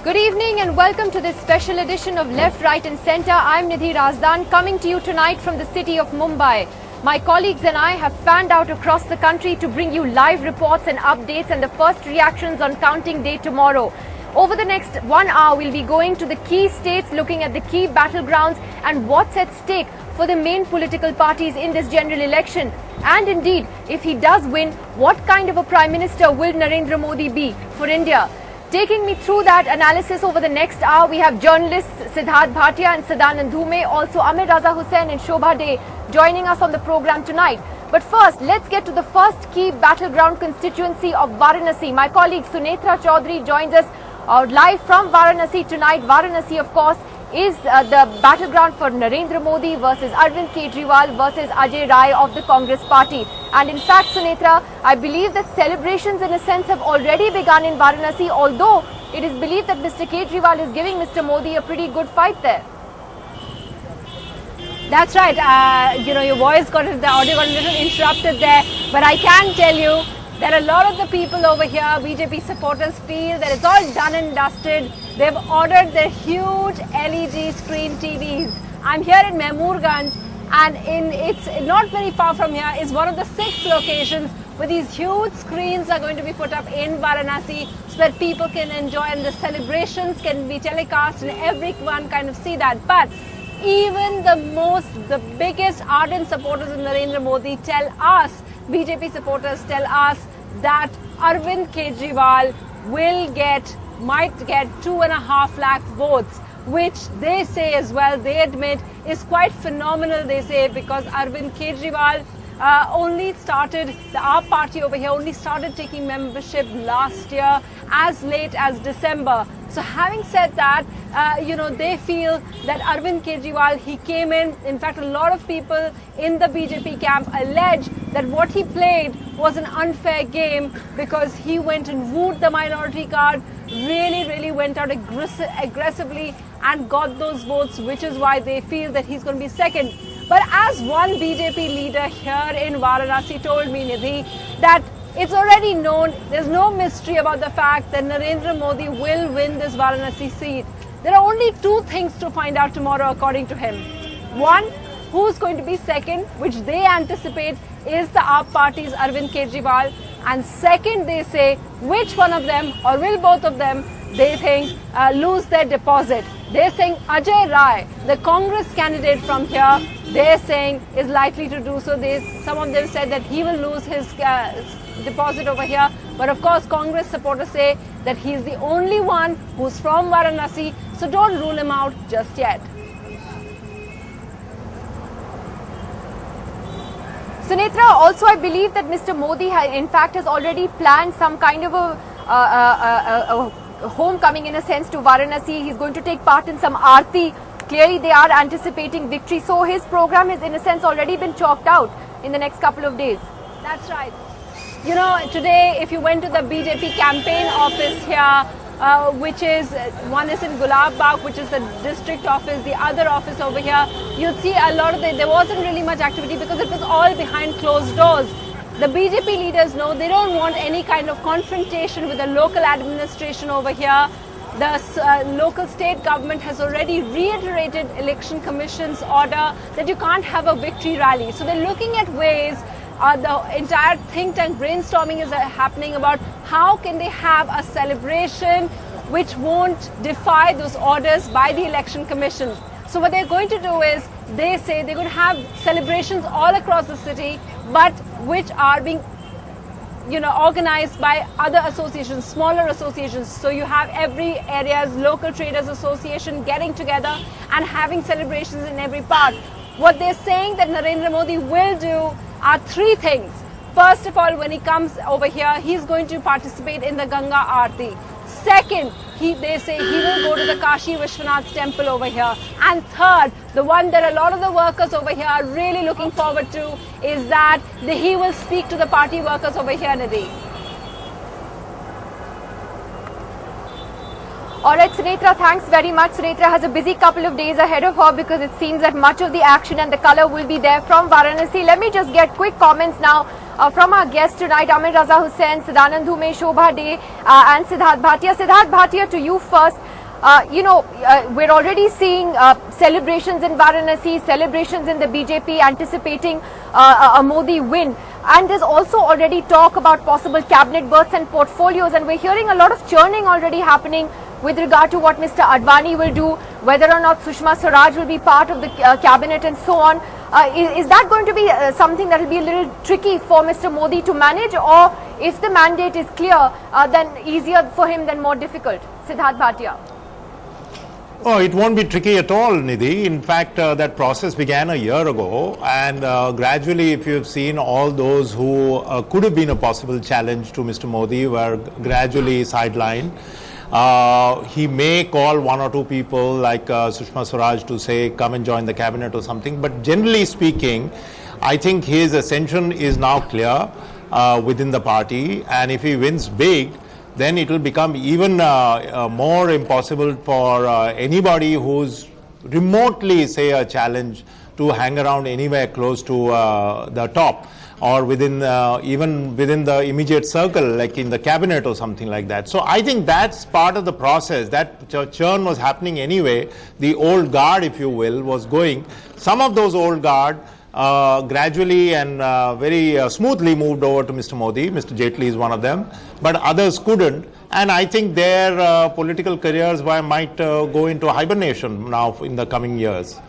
Good evening and welcome to this special edition of Left, Right and Centre. I'm Nidhi Razdan coming to you tonight from the city of Mumbai. My colleagues and I have fanned out across the country to bring you live reports and updates and the first reactions on counting day tomorrow. Over the next 1 hour, we'll be going to the key states, looking at the key battlegrounds and what's at stake for the main political parties in this general election. And indeed, if he does win, what kind of a Prime Minister will Narendra Modi be for India? Taking me through that analysis over the next hour, we have journalists Siddharth Bhatia and Sadanand Dhume, also Amir Raza Hussain and Shobha Dey joining us on the program tonight. But first, let's get to the first key battleground constituency of Varanasi. My colleague Sunetra Chaudhary joins us live from Varanasi tonight. Varanasi, of course, is the battleground for Narendra Modi versus Arvind Kejriwal versus Ajay Rai of the Congress party. And in fact, Sunetra, I believe that celebrations in a sense have already begun in Varanasi, although it is believed that Mr. Kejriwal is giving Mr. Modi a pretty good fight there. That's right. Your voice the audio got a little interrupted there, but I can tell you that a lot of the people over here, BJP supporters, feel that it's all done and dusted. They've ordered their huge LED screen TVs. I'm here in Memurganj, and it's not very far from here is one of the 6 locations where these huge screens are going to be put up in Varanasi so that people can enjoy and the celebrations can be telecast and everyone kind of see that. But even the biggest ardent supporters of Narendra Modi tell us, BJP supporters tell us that Arvind Kejriwal might get 2.5 lakh votes, which they say as well, they admit is quite phenomenal, they say, because Arvind Kejriwal only started, our party over here only started taking membership last year as late as December. So having said that, they feel that Arvind Kejriwal, he came in fact, a lot of people in the BJP camp allege that what he played was an unfair game because he went and wooed the minority card, really went out aggressively and got those votes, which is why they feel that he's going to be second. But as one BJP leader here in Varanasi told me, Nidhi, that it's already known, there's no mystery about the fact that Narendra Modi will win this Varanasi seat. There are only 2 things to find out tomorrow according to him. One, who's going to be second, which they anticipate is the AAP party's Arvind Kejriwal. And second, they say, which one of them or will both of them they think lose their deposit. They're saying Ajay Rai, the Congress candidate from here, they're saying is likely to do so. Some of them said that he will lose his deposit over here. But of course, Congress supporters say that he's the only one who's from Varanasi, so don't rule him out just yet. Sunetra, also I believe that Mr. Modi in fact has already planned some kind of a homecoming in a sense to Varanasi. He's going to take part in some aarti. Clearly they are anticipating victory. So his program has in a sense already been chalked out in the next couple of days. That's right. Today if you went to the BJP campaign office here, one is in Gulab Bagh, which is the district office, the other office over here, you'd see a lot of there wasn't really much activity because it was all behind closed doors. The BJP leaders know they don't want any kind of confrontation with the local administration over here. The local state government has already reiterated Election Commission's order that you can't have a victory rally. So they're looking at ways, the entire think tank brainstorming is happening about how can they have a celebration which won't defy those orders by the Election Commission. So what they're going to do is, they say they're going to have celebrations all across the city, but which are being organized by other associations, smaller associations. So you have every area's local traders association getting together and having celebrations in every part. What they're saying that Narendra Modi will do are 3 things. First of all, when he comes over here, he's going to participate in the Ganga Aarti. Second, they say he will go to the Kashi Vishwanath temple over here. And third, the one that a lot of the workers over here are really looking forward to is that he will speak to the party workers over here, Nidhi. Alright, Sunetra, thanks very much. Sunetra has a busy couple of days ahead of her because it seems that much of the action and the color will be there from Varanasi. Let me just get quick comments now from our guests tonight, Amir Raza Hussain, Sadanand Dhume, Shobha Dey and Siddharth Bhatia. Siddharth Bhatia, to you first. We're already seeing celebrations in Varanasi, celebrations in the BJP, anticipating a Modi win. And there's also already talk about possible cabinet berths and portfolios, and we're hearing a lot of churning already happening with regard to what Mr. Advani will do, whether or not Sushma Swaraj will be part of the cabinet and so on. Is that going to be something that will be a little tricky for Mr. Modi to manage, or if the mandate is clear, then easier for him than more difficult? Siddharth Bhatia. Oh, it won't be tricky at all, Nidhi. In fact, that process began a year ago, and gradually, if you've seen, all those who could have been a possible challenge to Mr. Modi were gradually sidelined. He may call one or two people like Sushma Swaraj to say, come and join the cabinet or something. But generally speaking, I think his ascension is now clear within the party. And if he wins big, then it will become even more impossible for anybody who's remotely, say, a challenge to hang around anywhere close to the top, or within even within the immediate circle, like in the cabinet or something like that. So I think that's part of the process. That churn was happening anyway. The old guard, if you will, was going. Some of those old guard gradually and very smoothly moved over to Mr. Modi. Mr. Jaitley is one of them, but others couldn't. And I think their political careers might go into hibernation now in the coming years.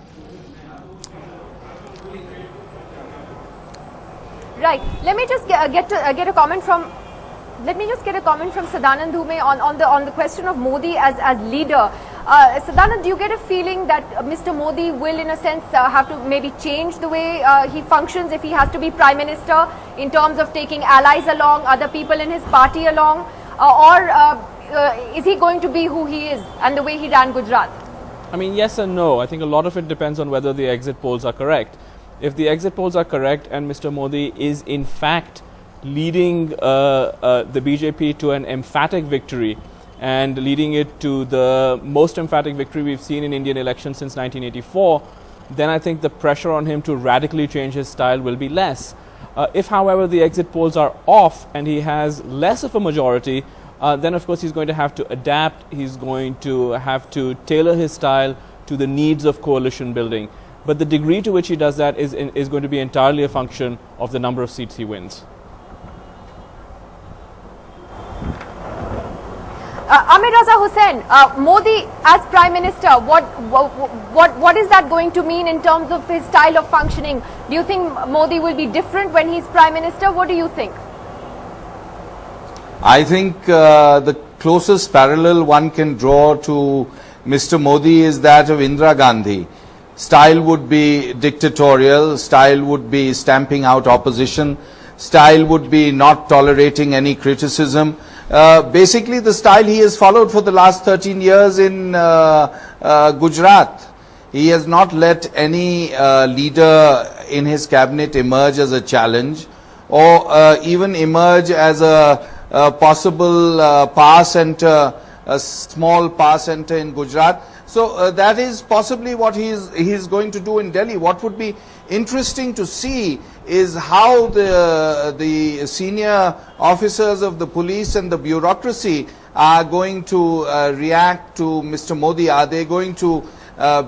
Right. Let me just get a comment from. Let me just get a comment from Sadanand Dhume on the question of Modi as leader. Sadanand, do you get a feeling that Mr. Modi will, in a sense, have to maybe change the way he functions if he has to be Prime Minister, in terms of taking allies along, other people in his party along, or is he going to be who he is and the way he ran Gujarat? I mean, yes and no. I think a lot of it depends on whether the exit polls are correct. If the exit polls are correct and Mr. Modi is in fact leading the BJP to an emphatic victory, and leading it to the most emphatic victory we've seen in Indian elections since 1984, then I think the pressure on him to radically change his style will be less. If, however, the exit polls are off and he has less of a majority, then of course he's going to have to adapt, he's going to have to tailor his style to the needs of coalition building. But the degree to which he does that is going to be entirely a function of the number of seats he wins. Amir Raza Hussain, Modi as Prime Minister, what is that going to mean in terms of his style of functioning? Do you think Modi will be different when he's Prime Minister? What do you think? I think the closest parallel one can draw to Mr. Modi is that of Indira Gandhi. Style would be dictatorial, style would be stamping out opposition, style would be not tolerating any criticism. Basically the style he has followed for the last 13 years in Gujarat. He has not let any leader in his cabinet emerge as a challenge, or even emerge as a possible power center, a small power center in Gujarat. So that is possibly what he is going to do in Delhi. What would be interesting to see is how the senior officers of the police and the bureaucracy are going to react to Mr. Modi. Are they going to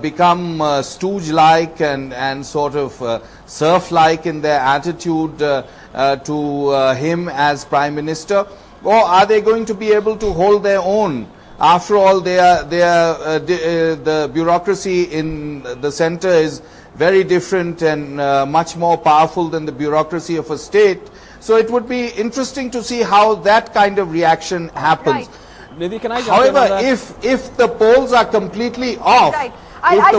become stooge-like and sort of serf-like in their attitude to him as Prime Minister? Or are they going to be able to hold their own? After all, the bureaucracy in the center is very different and much more powerful than the bureaucracy of a state. So it would be interesting to see how that kind of reaction happens. Right. Nidhi, can I jump However, in on that? if the polls are completely off, Right. I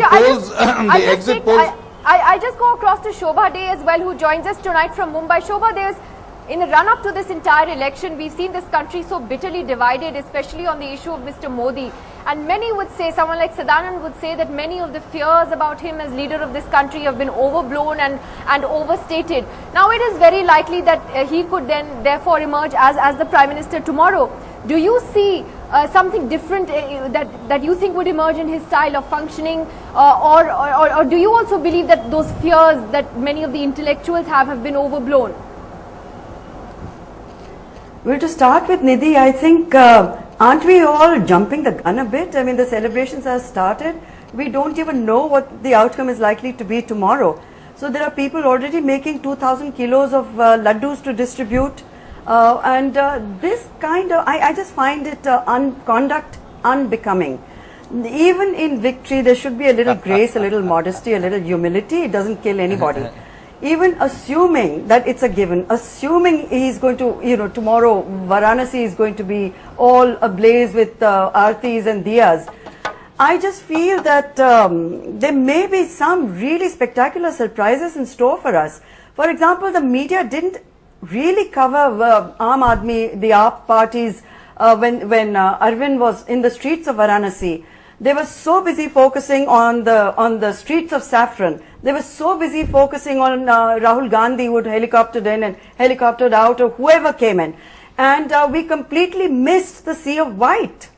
just go across to Shobha Day as well, who joins us tonight from Mumbai. Shobha, in the run-up to this entire election, we've seen this country so bitterly divided, especially on the issue of Mr. Modi. And many would say, someone like Sadanand would say, that many of the fears about him as leader of this country have been overblown and overstated. Now it is very likely that he could then therefore emerge as the Prime Minister tomorrow. Do you see something different that you think would emerge in his style of functioning, or do you also believe that those fears that many of the intellectuals have been overblown? Well, to start with, Nidhi, I think Aren't we all jumping the gun a bit? I mean, the celebrations have started. We don't even know what the outcome is likely to be tomorrow. So there are people already making 2,000 kilos of laddus to distribute. This kind of, I just find it conduct unbecoming. Even in victory, there should be a little grace, a little modesty, a little humility. It doesn't kill anybody. Even assuming that it's a given, assuming he's going to, tomorrow Varanasi is going to be all ablaze with aartis and diyas, I just feel that there may be some really spectacular surprises in store for us. For example, the media didn't really cover Aam Aadmi, the AAP parties, when Arvind was in the streets of Varanasi. They were so busy focusing on the streets of Saffron. They were so busy focusing on Rahul Gandhi, who had helicoptered in and helicoptered out, or whoever came in. And we completely missed the sea of white,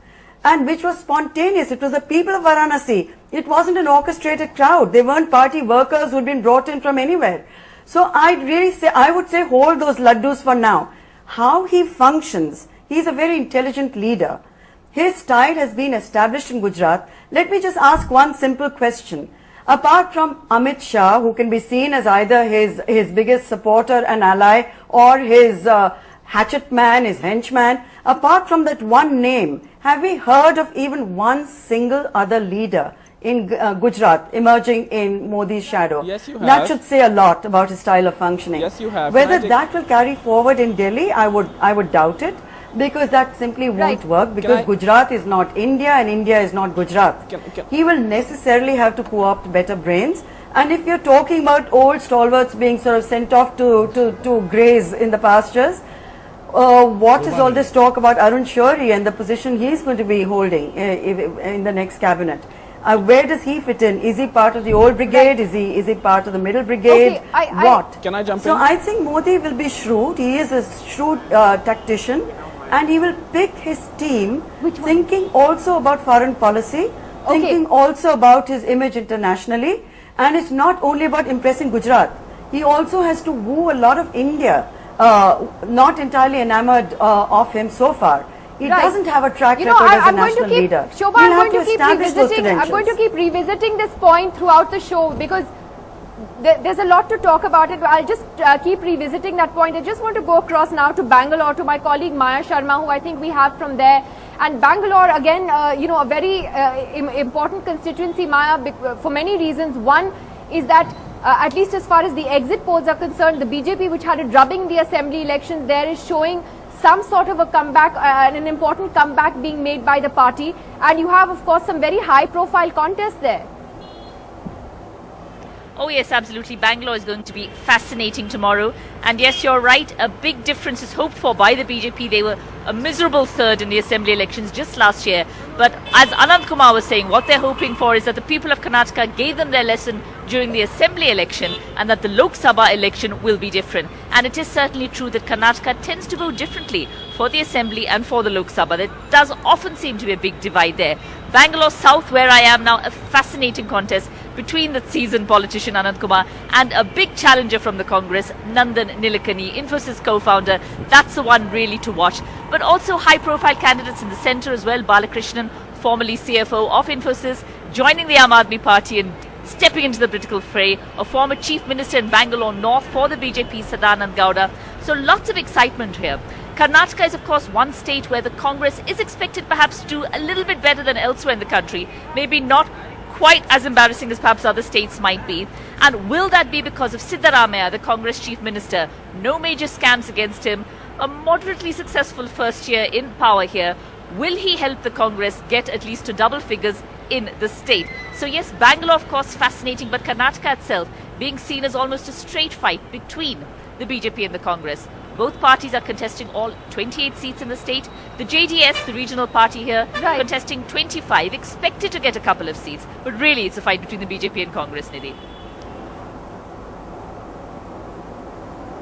and which was spontaneous. It was the people of Varanasi. It wasn't an orchestrated crowd. They weren't party workers who had been brought in from anywhere. So I would say hold those laddus for now. How he functions, he's a very intelligent leader. His style has been established in Gujarat. Let me just ask one simple question. Apart from Amit Shah, who can be seen as either his biggest supporter and ally, or his hatchet man, his henchman, apart from that one name, have we heard of even one single other leader in Gujarat emerging in Modi's shadow? Yes, you have. That should say a lot about his style of functioning. Yes, you have. Whether that will carry forward in Delhi, I would doubt it, because that simply won't work, because Gujarat is not India and India is not Gujarat. He will necessarily have to co-opt better brains. And if you're talking about old stalwarts being sort of sent off to graze in the pastures, what is all this talk about Arun Shourie and the position he's going to be holding in the next cabinet? Where does he fit in? Is he part of the old brigade? Is he part of the middle brigade? Okay, what? Can I jump in? So I think Modi will be shrewd. He is a shrewd tactician, and he will pick his team, thinking also about foreign policy, thinking also about his image internationally, and it's not only about impressing Gujarat. He also has to woo a lot of India, not entirely enamored of him so far. He doesn't have a track record as a national leader. Shobha, I'm going to keep revisiting this point throughout the show, because there's a lot to talk about it. I'll just keep revisiting that point. I just want to go across now to Bangalore, to my colleague Maya Sharma, who I think we have from there. And Bangalore, again, a very important constituency, Maya, for many reasons. One is that, at least as far as the exit polls are concerned, the BJP, which had it drubbing the assembly elections there, is showing some sort of a comeback, an important comeback being made by the party. And you have, of course, some very high-profile contests there. Oh yes, absolutely. Bangalore is going to be fascinating tomorrow. And yes, you're right, a big difference is hoped for by the BJP. They were a miserable third in the assembly elections just last year. But as Anand Kumar was saying, what they're hoping for is that the people of Karnataka gave them their lesson during the assembly election, and that the Lok Sabha election will be different. And it is certainly true that Karnataka tends to vote differently for the assembly and for the Lok Sabha. There does often seem to be a big divide there. Bangalore South, where I am now, a fascinating contest between the seasoned politician Anand Kumar and a big challenger from the Congress, Nandan Nilekani, Infosys co-founder. That's the one really to watch. But also high-profile candidates in the centre as well. Balakrishnan, formerly CFO of Infosys, joining the Aam Aadmi Party and stepping into the political fray. A former chief minister in Bangalore North for the BJP, Sadanand Gowda. So lots of excitement here. Karnataka is, of course, one state where the Congress is expected perhaps to do a little bit better than elsewhere in the country. Maybe not quite as embarrassing as perhaps other states might be. And will that be because of Siddaramaiah, the Congress chief minister? No major scams against him. A moderately successful first year in power here. Will he help the Congress get at least to double figures in the state? So yes, Bangalore, of course, fascinating, but Karnataka itself being seen as almost a straight fight between the BJP and the Congress. Both parties are contesting all 28 seats in the state. The JDS, the regional party here, contesting 25, expected to get a couple of seats. But really, it's a fight between the BJP and Congress, Nidhi.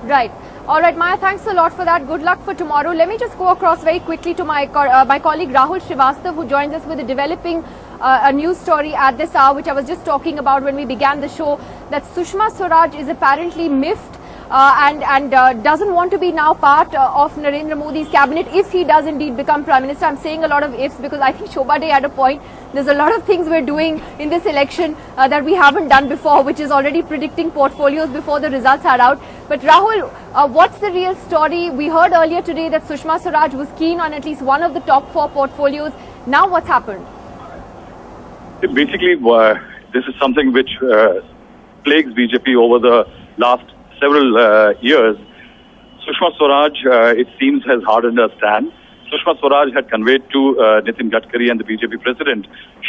Right. All right, Maya, thanks a lot for that. Good luck for tomorrow. Let me just go across very quickly to my colleague Rahul Srivastav, who joins us with a developing a news story at this hour, which I was just talking about when we began the show, that Sushma Swaraj is apparently miffed and doesn't want to be now part of Narendra Modi's cabinet if he does indeed become Prime Minister. I'm saying a lot of ifs because I think Shobha Dey had a point. There's a lot of things we're doing in this election that we haven't done before, which is already predicting portfolios before the results are out. But Rahul, what's the real story? We heard earlier today that Sushma Swaraj was keen on at least one of the top 4 portfolios. Now what's happened? Basically, this is something which plagues BJP over the last several years. Sushma Swaraj, it seems, has hardened her stand. Sushma Swaraj had conveyed to Nitin Gadkari and the BJP president,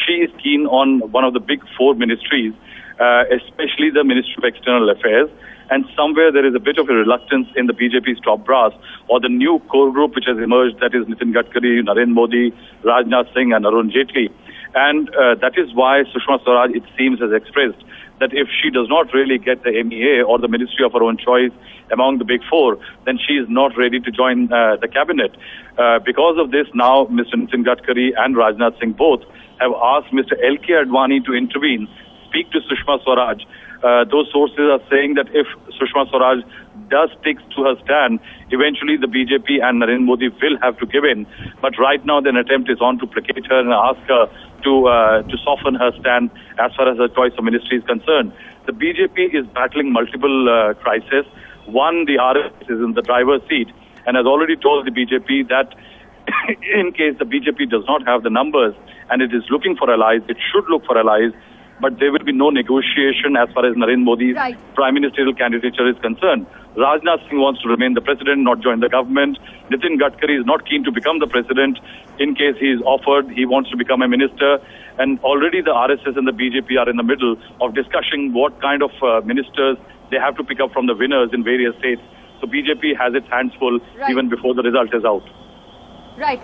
she is keen on one of the big 4 ministries, especially the Ministry of External Affairs. And somewhere there is a bit of a reluctance in the BJP's top brass or the new core group which has emerged, that is Nitin Gadkari, Narendra Modi, Rajnath Singh and Arun Jaitley. And that is why Sushma Swaraj, it seems, has expressed that if she does not really get the MEA or the ministry of her own choice among the big 4, then she is not ready to join the cabinet. Because of this, now Mr. Nitin Gadkari and Rajnath Singh both have asked Mr. L.K. Advani to intervene, speak to Sushma Swaraj. Those sources are saying that if Sushma Swaraj does stick to her stand, eventually the BJP and Narendra Modi will have to give in. But right now, an attempt is on to placate her and ask her to soften her stand as far as her choice of ministry is concerned. The BJP is battling multiple crises. One, the RSS is in the driver's seat and has already told the BJP that in case the BJP does not have the numbers and it is looking for allies, it should look for allies, but there will be no negotiation as far as Narendra Modi's prime ministerial candidature is concerned. Rajnath Singh wants to remain the president, not join the government. Nitin Gadkari is not keen to become the president. In case he is offered, he wants to become a minister. And already the RSS and the BJP are in the middle of discussing what kind of ministers they have to pick up from the winners in various states. So BJP has its hands full even before the result is out. Right.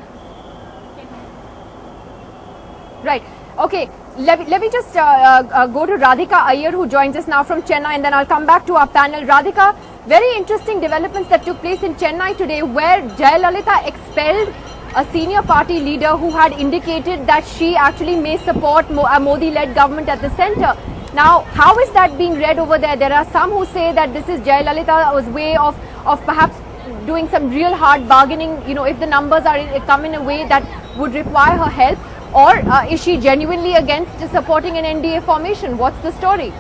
Right. Okay. Let me just go to Radhika Iyer, who joins us now from Chennai, and then I'll come back to our panel. Radhika, very interesting developments that took place in Chennai today, where Jayalalitha expelled a senior party leader who had indicated that she actually may support a Modi-led government at the centre. Now, how is that being read over there? There are some who say that this is Jayalalitha's way of perhaps doing some real hard bargaining, you know, if the numbers come in a way that would require her help. Or is she genuinely against supporting an NDA formation? What's the story?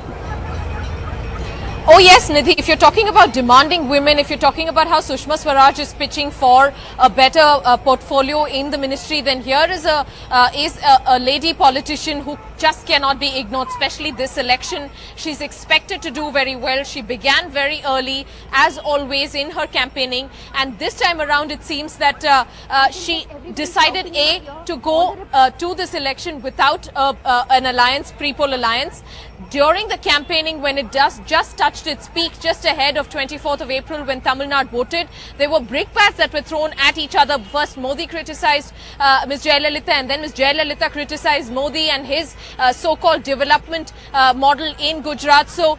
Oh yes, Nidhi, if you're talking about demanding women, if you're talking about how Sushma Swaraj is pitching for a better portfolio in the ministry, then here is a lady politician who just cannot be ignored, especially this election. She's expected to do very well. She began very early, as always, in her campaigning. And this time around, it seems that she decided, to go to this election without an alliance, pre-poll alliance. During the campaigning, when it just touched its peak, just ahead of 24th of April, when Tamil Nadu voted, there were brickbats that were thrown at each other. First, Modi criticized Ms. Jayalalitha, and then Ms. Jayalalitha criticized Modi and his so-called development model in Gujarat. So,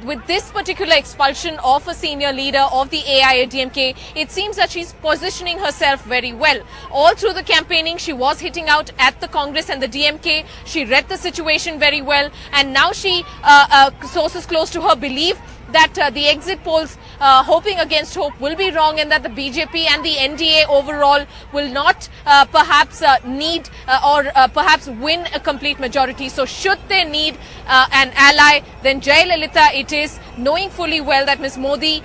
with this particular expulsion of a senior leader of the AIADMK, it seems that she's positioning herself very well. All through the campaigning, she was hitting out at the Congress and the DMK. She read the situation very well, and now she, sources close to her believe that the exit polls, hoping against hope, will be wrong, and that the BJP and the NDA overall will not perhaps need or perhaps win a complete majority. So should they need an ally, then Jayalalitha it is, knowing fully well that Mr. Modi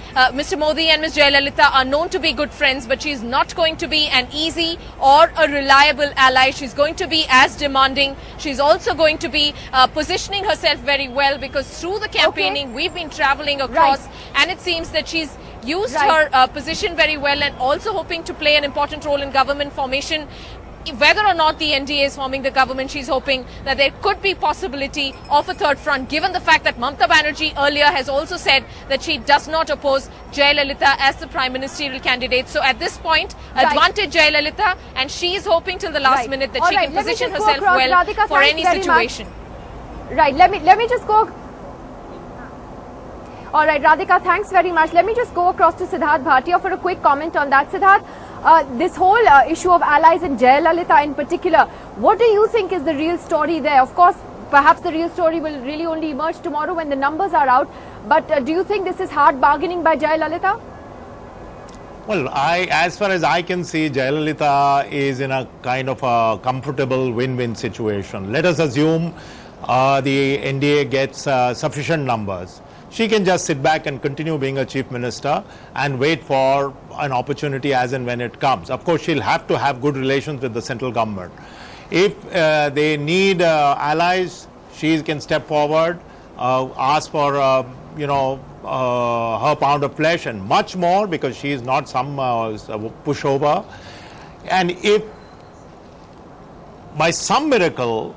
and Ms. Jayalalitha are known to be good friends, but she's not going to be an easy or a reliable ally. She's going to be as demanding. She's also going to be positioning herself very well, because through the campaigning we've been traveling across, and it seems that she's used her position very well, and also hoping to play an important role in government formation. Whether or not the NDA is forming the government, she's hoping that there could be possibility of a third front, given the fact that Mamata Banerjee earlier has also said that she does not oppose Jayalalitha as the prime ministerial candidate. So at this point, advantage Jayalalitha, and she is hoping till the last minute that she can position herself well Radhika, for any situation. Right, let me just go. All right, Radhika, thanks very much. Let me just go across to Siddharth Bhatia for a quick comment on that. Siddharth, this whole issue of allies and Jayalalitha in particular, what do you think is the real story there? Of course, perhaps the real story will really only emerge tomorrow when the numbers are out. But do you think this is hard bargaining by Jayalalitha? Well, as far as I can see, Jayalalitha is in a kind of a comfortable win-win situation. Let us assume the NDA gets sufficient numbers. She can just sit back and continue being a chief minister and wait for an opportunity as and when it comes. Of course, she'll have to have good relations with the central government. If they need allies, she can step forward, ask for, her pound of flesh and much more, because she is not some pushover. And if by some miracle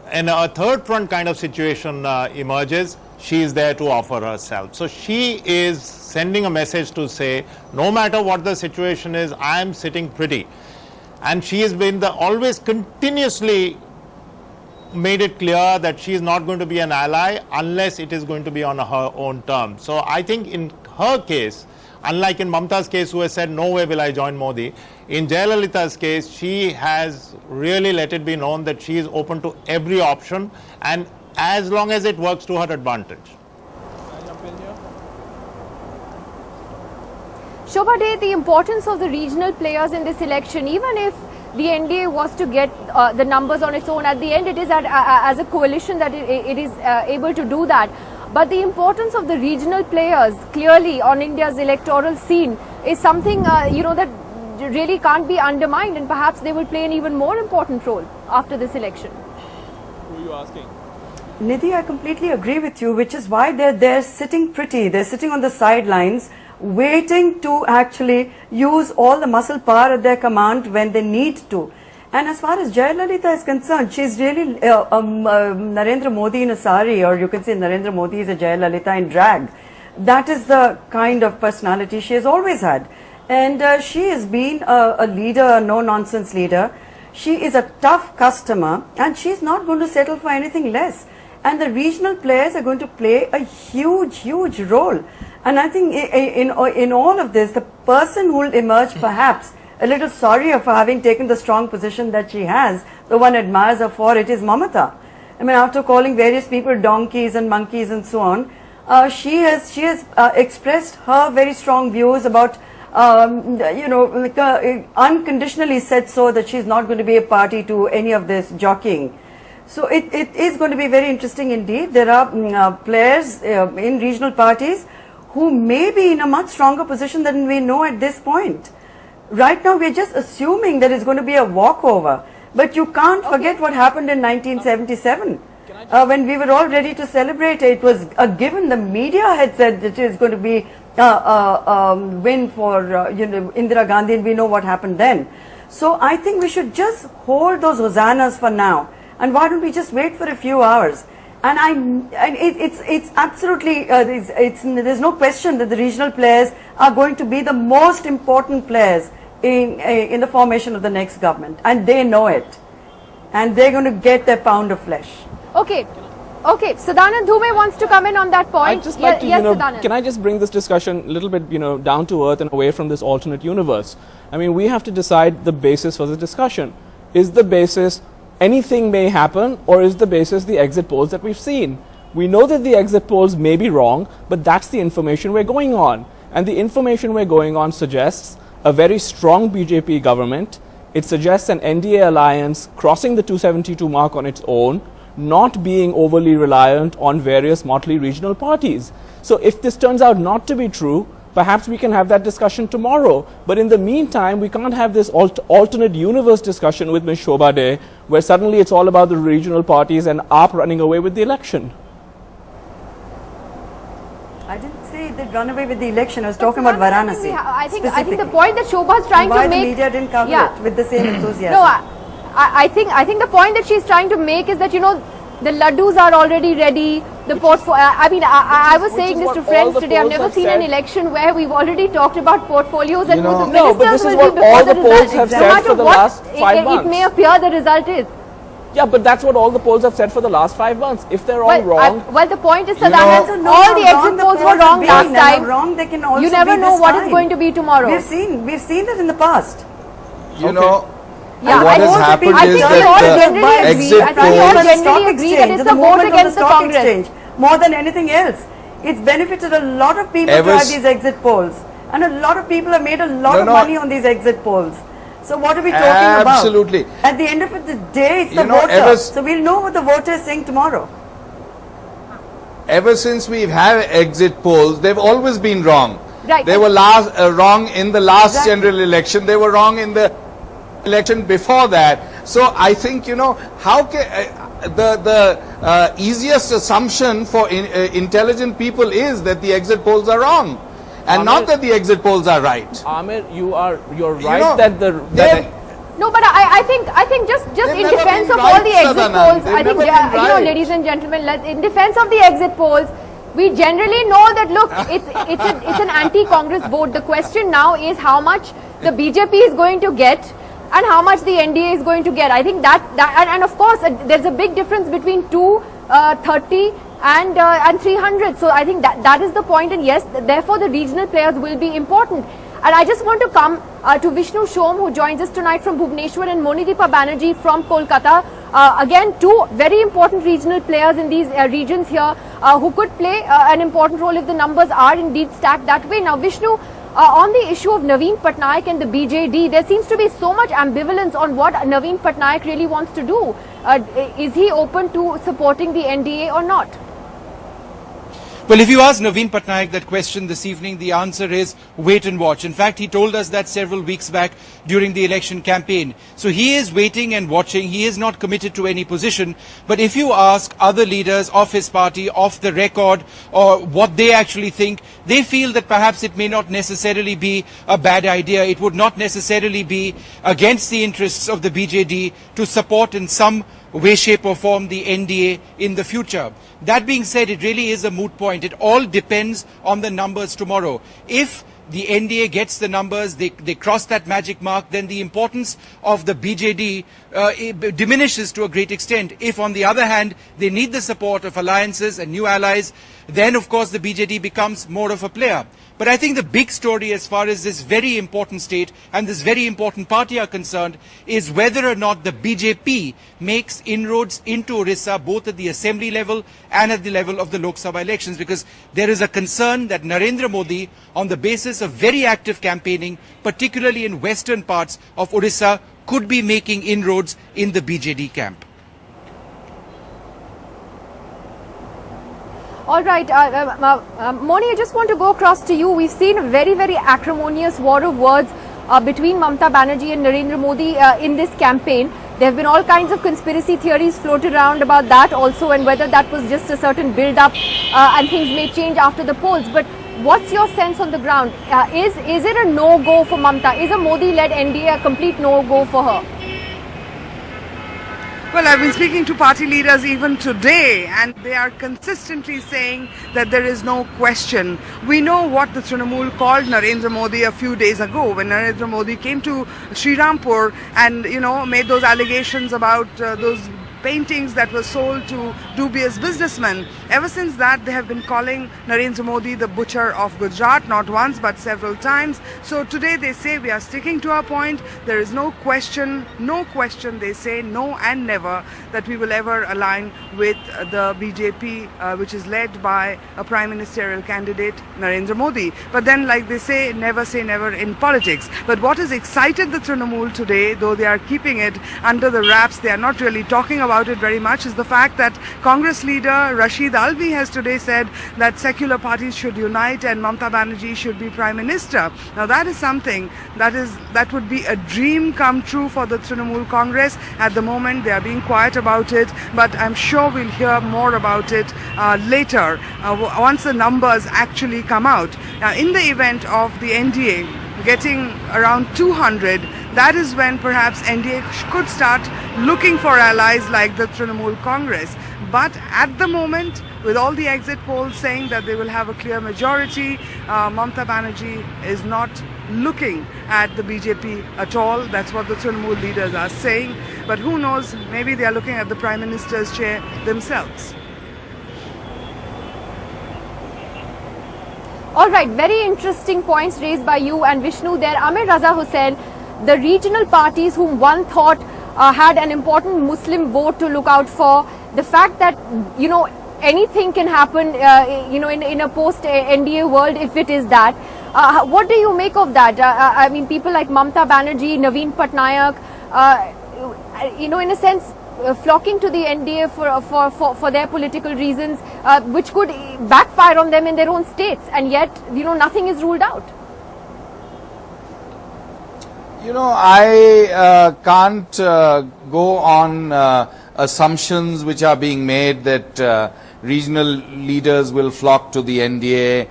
and a third front kind of situation emerges, she is there to offer herself. So she is sending a message to say, no matter what the situation is, I am sitting pretty. And she has been always continuously made it clear that she is not going to be an ally unless it is going to be on her own terms. So I think in her case, unlike in Mamta's case, who has said, no way will I join Modi, in Jayalalitha's case, she has really let it be known that she is open to every option, and as long as it works to her advantage. Shobha Dey, the importance of the regional players in this election, even if the NDA was to get the numbers on its own, at the end it is as a coalition that it is able to do that. But the importance of the regional players clearly on India's electoral scene is something that really can't be undermined, and perhaps they will play an even more important role after this election. Who are you asking? Nidhi, I completely agree with you, which is why they're sitting pretty. They're sitting on the sidelines, waiting to actually use all the muscle power at their command when they need to. And as far as Jayalalitha is concerned, she's really Narendra Modi in a sari, or you can say Narendra Modi is a Jayalalitha in drag. That is the kind of personality she has always had. And she has been a leader, a no-nonsense leader. She is a tough customer, and she's not going to settle for anything less. And the regional players are going to play a huge, huge role. And I think in all of this, the person who will emerge perhaps a little sorrier for having taken the strong position that she has, the one admires her for it, is Mamata. I mean, after calling various people donkeys and monkeys and so on, she has expressed her very strong views about, unconditionally said so that she's not going to be a party to any of this jockeying. So it is going to be very interesting indeed. There are players in regional parties who may be in a much stronger position than we know at this point. Right now, we're just assuming that it's going to be a walkover. But you can't forget what happened in 1977. When we were all ready to celebrate, it was a given. The media had said that it is going to be a win for Indira Gandhi, and we know what happened then. So I think we should just hold those hosannas for now. And why don't we just wait for a few hours? And it's absolutely, there's no question that the regional players are going to be the most important players in the formation of the next government. And they know it. And they're going to get their pound of flesh. Okay. Sadanand Dhume wants to come in on that point. I'd just like to, Sadanand. Can I just bring this discussion a little bit, down to earth and away from this alternate universe? I mean, we have to decide the basis for the discussion. Is the basis anything may happen, or is the basis the exit polls that we've seen? We know that the exit polls may be wrong, but that's the information we're going on. And the information we're going on suggests a very strong BJP government. It suggests an NDA alliance crossing the 272 mark on its own, not being overly reliant on various motley regional parties. So if this turns out not to be true, perhaps we can have that discussion tomorrow. But in the meantime, we can't have this alternate universe discussion with Ms. Shobha Dey, where suddenly it's all about the regional parties and AAP running away with the election. I didn't say they'd run away with the election. I was talking about Varanasi. I think the point that Shobha is trying to make... Why the media didn't cover it with the same enthusiasm. No, I think the point that she's trying to make is that, the laddus are already ready. The portfolio. I was saying this to friends today. I've never seen an election where we've already talked about portfolios and who the ministers will be before the result. Have said for the last 5 months. It may appear the result is. Yeah, but that's what all the polls have said for the last 5 months. If they're all wrong... the point is, Sadanand, all the exit polls were wrong last time. They can also you never know what is going to be tomorrow. We've seen that in the past. Yeah, And what I has also happened think- I is think we all that generally the agree. exit I think we all polls... generally agree that it's a vote against the Congress. More than anything else. It's benefited a lot of people to have these exit polls. And a lot of people have made a lot of money on these exit polls. So what are we talking about? Absolutely. At the end of the day, it's the You know, voter. So we'll know what the voter is saying tomorrow. Ever since we've had exit polls, they've always been wrong. Right. They were wrong in the last general election. They were wrong in the election before that. So I think, you know, how can the easiest assumption for intelligent people is that the exit polls are wrong, and not that the exit polls are right. Amir, you're right know, that No, but I think just in never defense been of all right, the exit Sadanand. polls, They've I think, never been you know, right. ladies and gentlemen, in defense of the exit polls, we generally know that, look, it's an anti-Congress vote. The question now is how much the BJP is going to get and how much the NDA is going to get. I think that and of course there's a big difference between 230 and 300. So I think that is the point, and yes, therefore the regional players will be important. And I just want to come to Vishnu Shom, who joins us tonight from Bhubaneswar, and Monideepa Banerjee from Kolkata. Again, two very important regional players in these regions here who could play an important role if the numbers are indeed stacked that way. Now, Vishnu, on the issue of Naveen Patnaik and the BJD, there seems to be so much ambivalence on what Naveen Patnaik really wants to do. Is he open to supporting the NDA or not? Well, if you ask Naveen Patnaik that question this evening, the answer is wait and watch. In fact, he told us that several weeks back during the election campaign. So he is waiting and watching. He is not committed to any position. But if you ask other leaders of his party, off the record, or what they actually think, they feel that perhaps it may not necessarily be a bad idea. It would not necessarily be against the interests of the BJD to support in some way, shape or form the NDA in the future. That being said, it really is a moot point. It all depends on the numbers tomorrow. If the NDA gets the numbers, they cross that magic mark, then the importance of the BJD diminishes to a great extent. If, on the other hand, they need the support of alliances and new allies, then, of course, the BJD becomes more of a player. But I think the big story as far as this very important state and this very important party are concerned is whether or not the BJP makes inroads into Orissa, both at the assembly level and at the level of the Lok Sabha elections, because there is a concern that Narendra Modi, on the basis of very active campaigning, particularly in western parts of Orissa, could be making inroads in the BJD camp. All right, Moni, I just want to go across to you. We've seen a very, very acrimonious war of words between Mamata Banerjee and Narendra Modi in this campaign. There have been all kinds of conspiracy theories floated around about that also, and whether that was just a certain build-up and things may change after the polls. But what's your sense on the ground? Is it a no-go for Mamata? Is a Modi-led NDA a complete no-go for her? Well, I've been speaking to party leaders even today, and they are consistently saying that there is no question. We know what the Trinamool called Narendra Modi a few days ago when Narendra Modi came to Srirampur and, you know, made those allegations about those paintings that were sold to dubious businessmen. Ever since that, they have been calling Narendra Modi the butcher of Gujarat, not once but several times. So today they say we are sticking to our point. There is no question, they say, no and never, that we will ever align with the BJP, which is led by a prime ministerial candidate, Narendra Modi. But then, like they say never in politics. But what has excited the Trinamool today, though they are keeping it under the wraps, they are not really talking about it very much, is the fact that Congress leader Rashid Alvi has today said that secular parties should unite and Mamata Banerjee should be Prime Minister. Now that is something that would be a dream come true for the Trinamool Congress. At the moment they are being quiet about it, but I'm sure we'll hear more about it later once the numbers actually come out. Now, in the event of the NDA getting around 200, that is when perhaps NDA could start looking for allies like the Trinamool Congress. But at the moment, with all the exit polls saying that they will have a clear majority, Mamata Banerjee is not looking at the BJP at all. That's what the Trinamool leaders are saying. But who knows, maybe they are looking at the Prime Minister's chair themselves. All right, very interesting points raised by you and Vishnu there. Amir Raza Hussain, the regional parties whom one thought had an important Muslim vote to look out for, the fact that, you know, anything can happen, you know, in a post-NDA world if it is that. What do you make of that? I mean, people like Mamata Banerjee, Naveen Patnaik, you know, in a sense, flocking to the NDA for their political reasons, which could backfire on them in their own states, and yet, you know, nothing is ruled out. You know, I can't go on assumptions which are being made that regional leaders will flock to the NDA.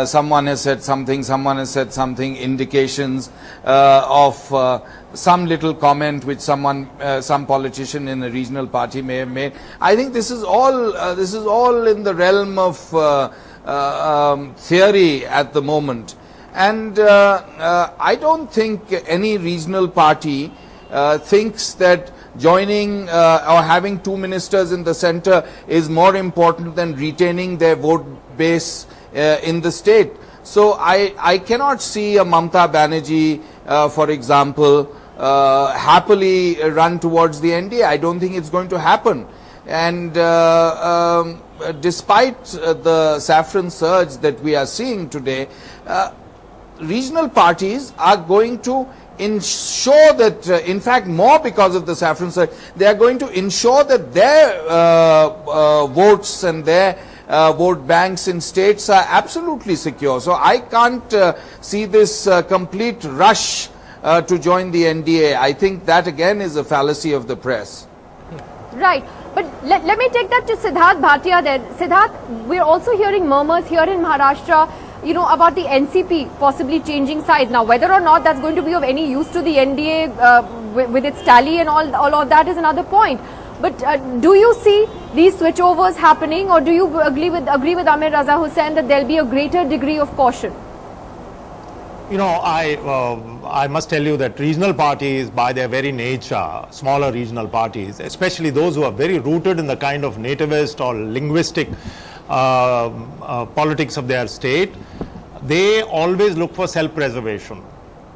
Someone has said something, indications of some little comment which some politician in a regional party may have made. I think this is all in the realm of theory at the moment. And I don't think any regional party thinks that joining or having two ministers in the center is more important than retaining their vote base in the state. So I cannot see a Mamata Banerjee, for example, happily run towards the NDA. I don't think it's going to happen. And despite the saffron surge that we are seeing today, regional parties are going to ensure that, in fact, more because of the saffron surge, they are going to ensure that their votes and their vote banks in states are absolutely secure. So I can't see this complete rush to join the NDA. I think that again is a fallacy of the press. Right. But let me take that to Siddharth Bhatia then. Siddharth, we're also hearing murmurs here in Maharashtra, you know, about the NCP possibly changing sides. Now, whether or not that's going to be of any use to the NDA with its tally and all of that is another point. But do you see these switchovers happening, or do you agree with Amir Raza Hussain that there'll be a greater degree of caution? You know, I must tell you that regional parties, by their very nature, smaller regional parties, especially those who are very rooted in the kind of nativist or linguistic politics of their state, they always look for self-preservation.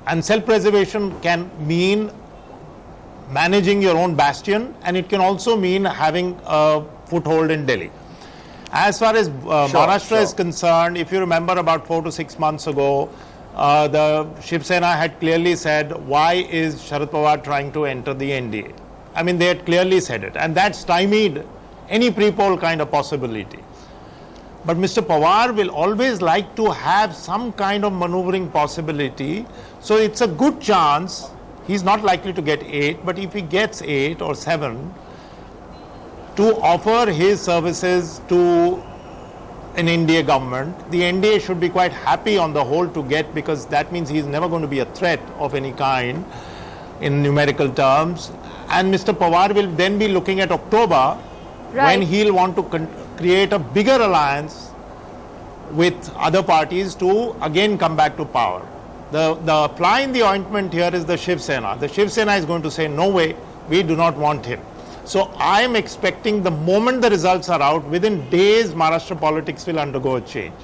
And self-preservation can mean managing your own bastion, and it can also mean having a foothold in Delhi. As far as Maharashtra is concerned, if you remember about 4 to 6 months ago, the Shiv Sena had clearly said, why is Sharad Pawar trying to enter the NDA? I mean, they had clearly said it, and that stymied any pre-poll kind of possibility. But Mr. Pawar will always like to have some kind of maneuvering possibility, so it's a good chance. He's not likely to get 8, but if he gets 8 or 7, to offer his services to an NDA government, the NDA should be quite happy on the whole to get, because that means he's never going to be a threat of any kind in numerical terms. And Mr. Pawar will then be looking at October, when he'll want to create a bigger alliance with other parties to again come back to power. The fly in the ointment here is the Shiv Sena. The Shiv Sena is going to say, no way, we do not want him. So I am expecting the moment the results are out, within days Maharashtra politics will undergo a change.